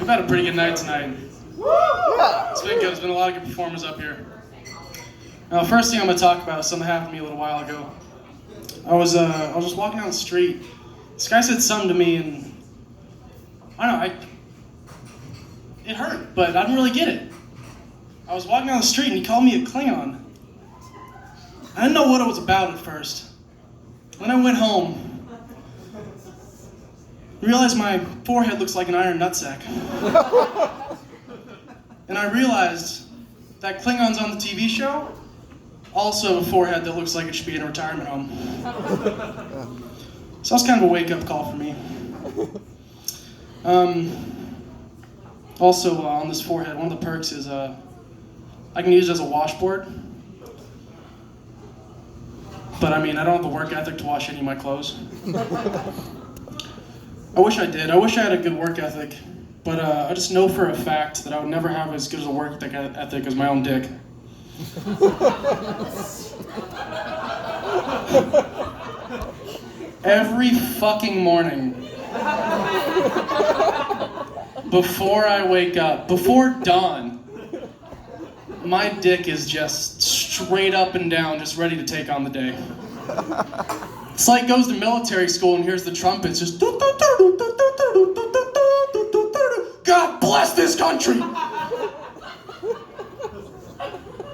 We've had a pretty good night tonight. Yeah. It's been good. There's been a lot of good performers up here. Now, first thing I'm going to talk about is something that happened to me a little while ago. I was just walking down the street. This guy said something to me, and I don't know. It hurt, but I didn't really get it. I was walking down the street, and he called me a Klingon. I didn't know what it was about at first. When I went home, I realized my forehead looks like an iron nutsack. And I realized that Klingons on the TV show also have a forehead that looks like it should be in a retirement home. So that's kind of a wake-up call for me. Also, on this forehead, one of the perks is I can use it as a washboard. But I mean, I don't have the work ethic to wash any of my clothes. I wish I did. I wish I had a good work ethic. But I just know for a fact that I would never have as good as a work ethic as my own dick. Every fucking morning, before I wake up, before dawn, my dick is just straight up and down, just ready to take on the day. It's like goes to military school and hears the trumpets, just God bless this country!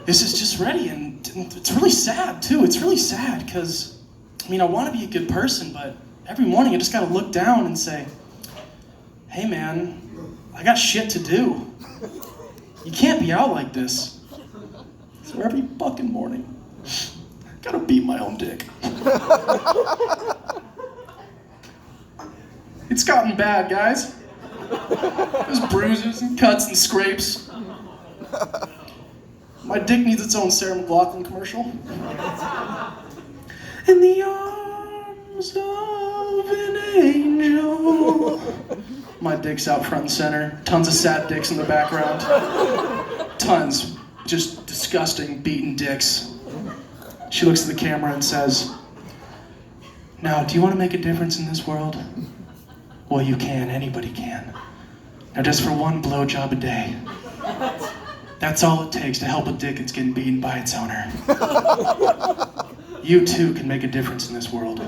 This is just ready, and it's really sad too. It's really sad because, I mean, I want to be a good person, but every morning I just gotta look down and say, hey man, I got shit to do. You can't be out like this. So every fucking morning, I gotta beat my own dick. It's gotten bad, guys. There's bruises and cuts and scrapes. My dick needs its own Sarah McLachlan commercial. In the arms of an angel. My dick's out front and center. Tons of sad dicks in the background. Tons. Just disgusting, beaten dicks. She looks at the camera and says, now, do you want to make a difference in this world? Well, you can. Anybody can. Now, just for one blowjob a day. That's all it takes to help a dick that's getting beaten by its owner. You too can make a difference in this world.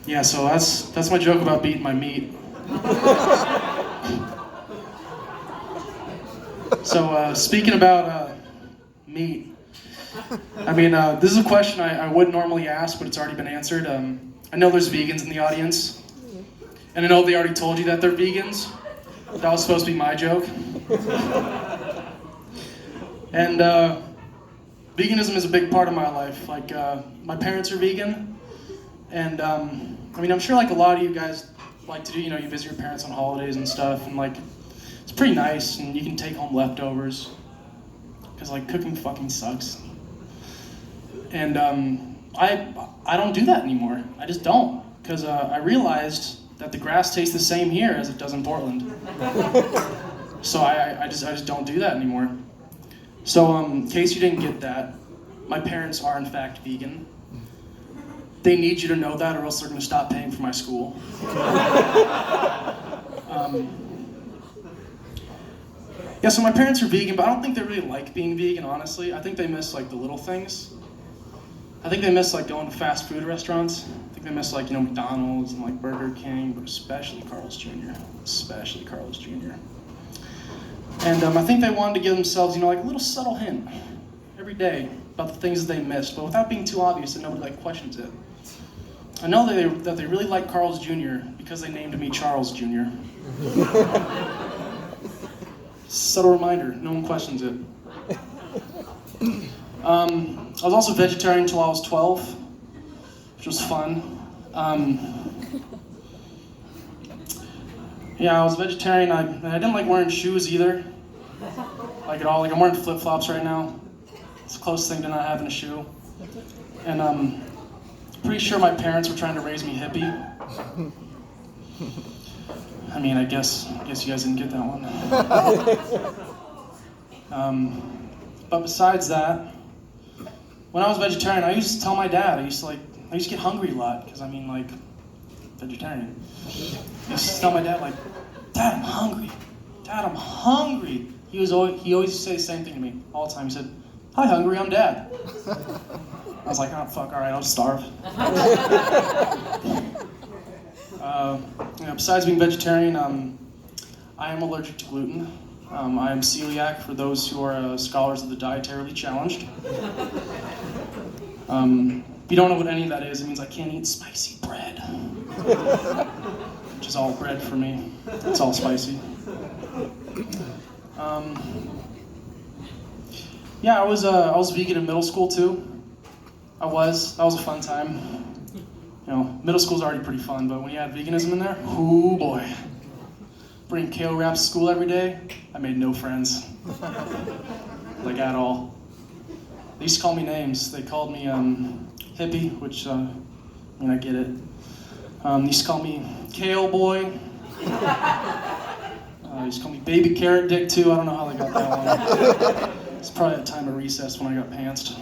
Yeah, so that's my joke about beating my meat. So speaking about meat, I mean, this is a question I wouldn't normally ask, but it's already been answered. I know there's vegans in the audience, and I know they already told you that they're vegans. That was supposed to be my joke. And veganism is a big part of my life. Like, my parents are vegan, and I mean, I'm sure like a lot of you guys like to do, you know, you visit your parents on holidays and stuff, and like, it's pretty nice, and you can take home leftovers, because like cooking fucking sucks. And I don't do that anymore. I just don't, because I realized that the grass tastes the same here as it does in Portland. So I just don't do that anymore. So in case you didn't get that, my parents are in fact vegan. They need you to know that, or else they're gonna stop paying for my school. Yeah, so my parents are vegan, but I don't think they really like being vegan, honestly. I think they miss like the little things. I think they miss like going to fast food restaurants. I think they miss like, you know, McDonald's and like Burger King, but especially Carl's Jr. Especially Carl's Jr. And I think they wanted to give themselves, you know, like a little subtle hint every day about the things that they missed, but without being too obvious that nobody like questions it. I know that they really like Carl's Jr. because they named me Charles Jr. Subtle reminder, no one questions it. I was also vegetarian until I was 12, which was fun. Yeah, I was vegetarian. I didn't like wearing shoes either, like at all. Like I'm wearing flip-flops right now. It's the closest thing to not having a shoe. And pretty sure my parents were trying to raise me hippie. I mean, I guess you guys didn't get that one. But besides that, when I was vegetarian, I used to tell my dad, I used to get hungry a lot, because I mean, like, vegetarian. I used to tell my dad, like, Dad, I'm hungry. Dad, I'm hungry. He always used to say the same thing to me all the time. He said, hi, hungry, I'm Dad. I was like, oh, fuck, all right, I'll just starve. Besides being vegetarian, I am allergic to gluten. I am celiac for those who are scholars of the dietarily challenged. If you don't know what any of that is, it means I can't eat spicy bread. Which is all bread for me. It's all spicy. I was vegan in middle school too. That was a fun time. Middle school's already pretty fun, but when you add veganism in there, oh boy. Bring kale wraps to school every day, I made no friends. Like at all. They used to call me names. They called me hippie, which, I get it. They used to call me kale boy. They used to call me baby carrot dick too. I don't know how they got that one. It's probably at time of recess when I got pantsed.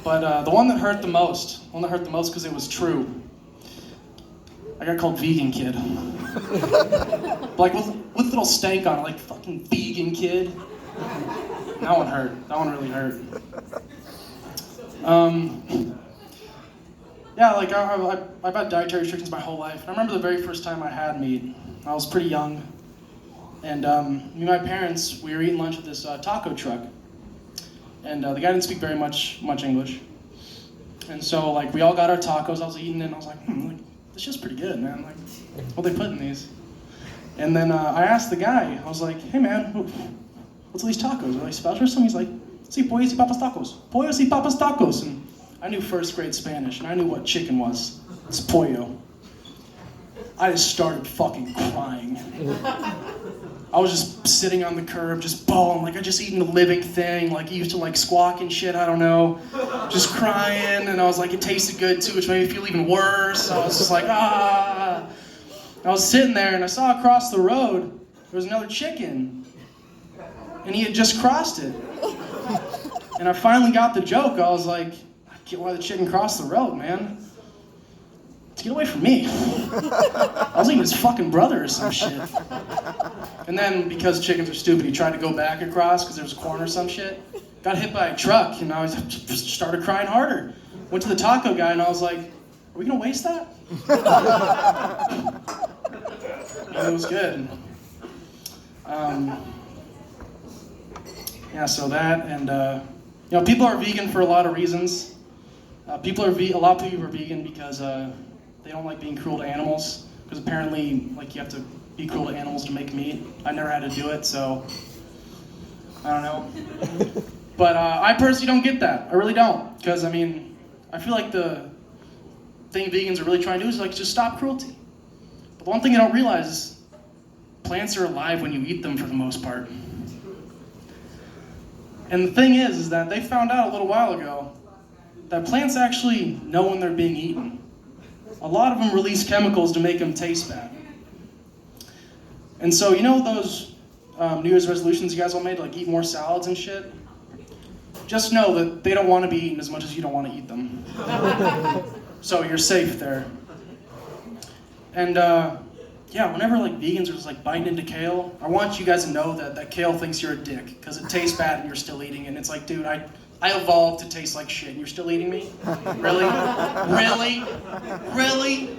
But the one that hurt the most because it was true, I got called vegan kid. Like with little stank on it, like fucking vegan kid. That one hurt. That one really hurt. I've had dietary restrictions my whole life. And I remember the very first time I had meat. I was pretty young. And me and my parents, we were eating lunch at this taco truck. And the guy didn't speak very much English. And so, like, we all got our tacos. I was eating it, and I was like, this shit's pretty good, man. Like, what they put in these? And then I asked the guy, I was like, hey, man, what's all these tacos? Are they special or something? He's like, sí, pollos y papas tacos. Pollos y papas tacos. And I knew first grade Spanish, and I knew what chicken was. It's pollo. I just started fucking crying. I was just sitting on the curb, just bawling, like I just eaten a living thing, like used to like squawk and shit, I don't know. Just crying, and I was like, it tasted good too, which made me feel even worse. I was just like, ah. I was sitting there, and I saw across the road, there was another chicken. And he had just crossed it. And I finally got the joke. I was like, I get why the chicken crossed the road, man. To get away from me. I was eating his fucking brother or some shit. And then, because chickens are stupid, he tried to go back across because there was a corner or some shit. Got hit by a truck, and I started crying harder. Went to the taco guy, and I was like, are we gonna waste that? And it was good. So that, and people are vegan for a lot of reasons. A lot of people are vegan because they don't like being cruel to animals. Because apparently, like, you have to be cruel to animals to make meat. I never had to do it, so I don't know. But I personally don't get that. I really don't. Because, I feel like the thing vegans are really trying to do is, like, just stop cruelty. But the one thing they don't realize is plants are alive when you eat them for the most part. And the thing is that they found out a little while ago that plants actually know when they're being eaten. A lot of them release chemicals to make them taste bad. And so, those New Year's resolutions you guys all made, like eat more salads and shit? Just know that they don't want to be eaten as much as you don't want to eat them. So you're safe there. And whenever like vegans are just like biting into kale, I want you guys to know that kale thinks you're a dick because it tastes bad and you're still eating it. And it's like, dude, I evolved to taste like shit and you're still eating me? Really? Really? Really?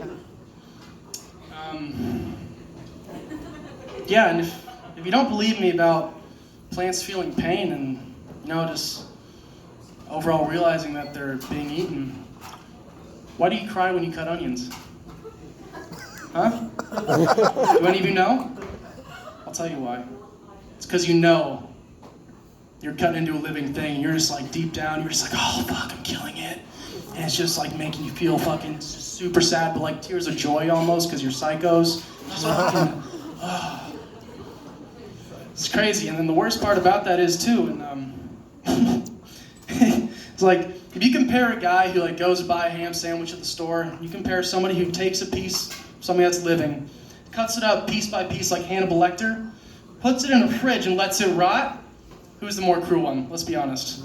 And if you don't believe me about plants feeling pain and, just overall realizing that they're being eaten, why do you cry when you cut onions? Huh? Do any of you know? I'll tell you why. It's because you're cutting into a living thing, and you're just like deep down, you're just like, oh fuck, I'm killing it. And it's just like making you feel fucking super sad, but like tears of joy almost, because you're psychos. Just fucking, It's crazy. And then the worst part about that is too, and it's like, if you compare a guy who like goes to buy a ham sandwich at the store, you compare somebody who takes a piece, somebody that's living, cuts it up piece by piece like Hannibal Lecter, puts it in a fridge and lets it rot, who's the more cruel one? Let's be honest.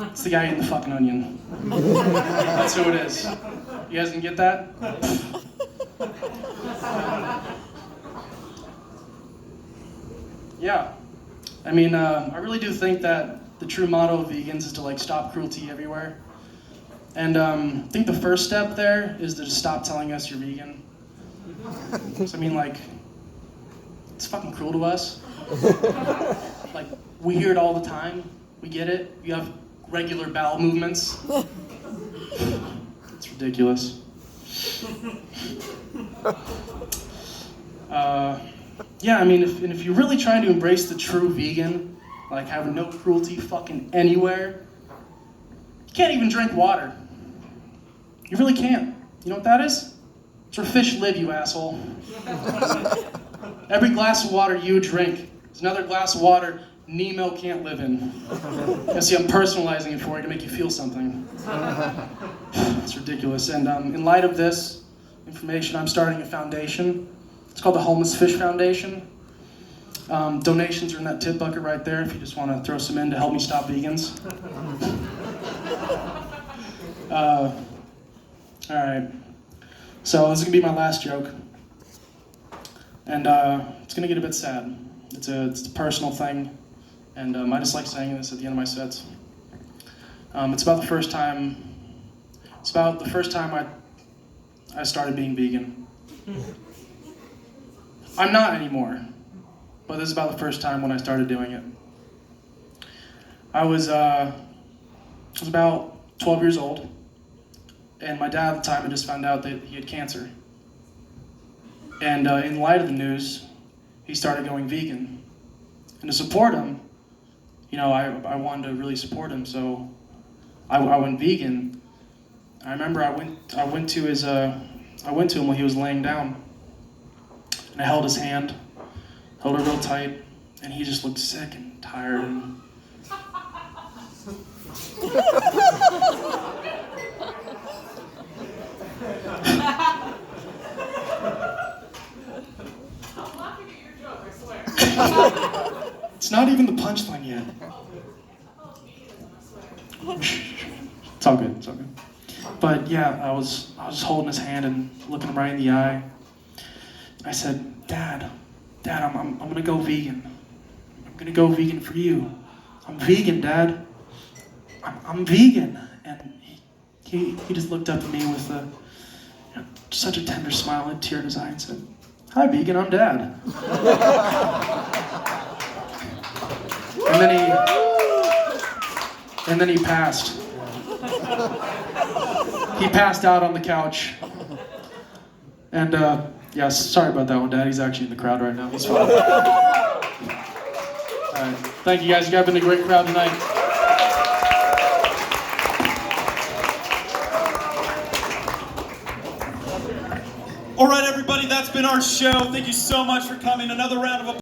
It's the guy eating the fucking onion. That's who it is. You guys didn't get that? Yeah. I mean, I really do think that the true motto of vegans is to like stop cruelty everywhere. And I think the first step there is to just stop telling us you're vegan. So, I mean, like, it's fucking cruel to us. Like, we hear it all the time. We get it. You have regular bowel movements. It's ridiculous. Yeah, I mean, if you're really trying to embrace the true vegan, like having no cruelty fucking anywhere, you can't even drink water. You really can't. You know what that is? It's where fish live, you asshole. Every glass of water you drink is another glass of water Nemo can't live in. You see, I'm personalizing it for you to make you feel something. It's ridiculous. And in light of this information, I'm starting a foundation. It's called the Homeless Fish Foundation. Donations are in that tip bucket right there if you just want to throw some in to help me stop vegans. All right. So this is going to be my last joke. And it's going to get a bit sad. It's a personal thing. And I just like saying this at the end of my sets. It's about the first time I started being vegan. I'm not anymore, but this is about the first time when I started doing it. I was about 12 years old, and my dad at the time had just found out that he had cancer. And in light of the news, he started going vegan. And to support him, you know, I wanted to really support him, so I went vegan. I remember I went to him while he was laying down, and I held his hand, held it real tight, and he just looked sick and tired. And it's not even the punchline yet. It's all good. It's all good. But yeah, I was just holding his hand and looking him right in the eye. I said, Dad, I'm gonna go vegan. I'm gonna go vegan for you. I'm vegan, Dad. I'm vegan. And he just looked up at me with such a tender smile and a tear in his eye and said, "Hi, vegan. I'm Dad." And then he passed. He passed out on the couch. And yeah, sorry about that one, Dad. He's actually in the crowd right now. He's fine. All right. Thank you, guys. You guys have been a great crowd tonight. All right, everybody, that's been our show. Thank you so much for coming. Another round of applause.